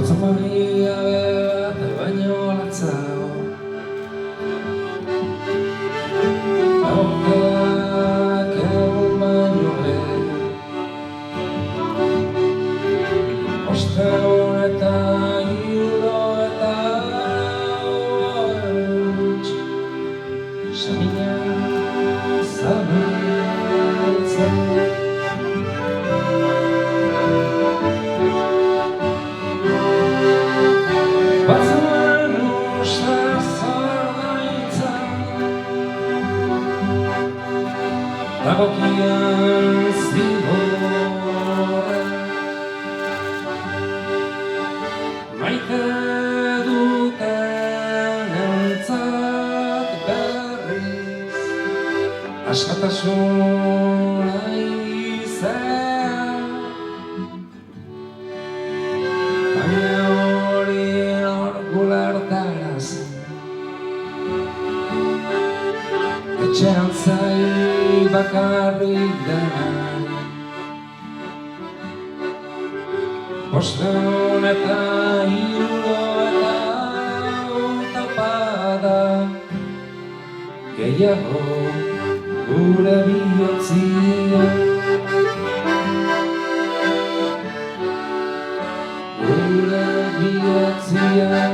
Zomari gabe bat baino latzago Aurteak egun baino lehen Ostegun eta hirurogeita huts Samina zabaltzen Batzuan usta zordaitzan Dagokian zigorra Maite duten entzat berriz Askatasuna izan Baina hori orgulartarazi Etxean zai bakarrik dena Bostehun eta hirurogeita bada Gehiago gure bihotzian Gure bihotzian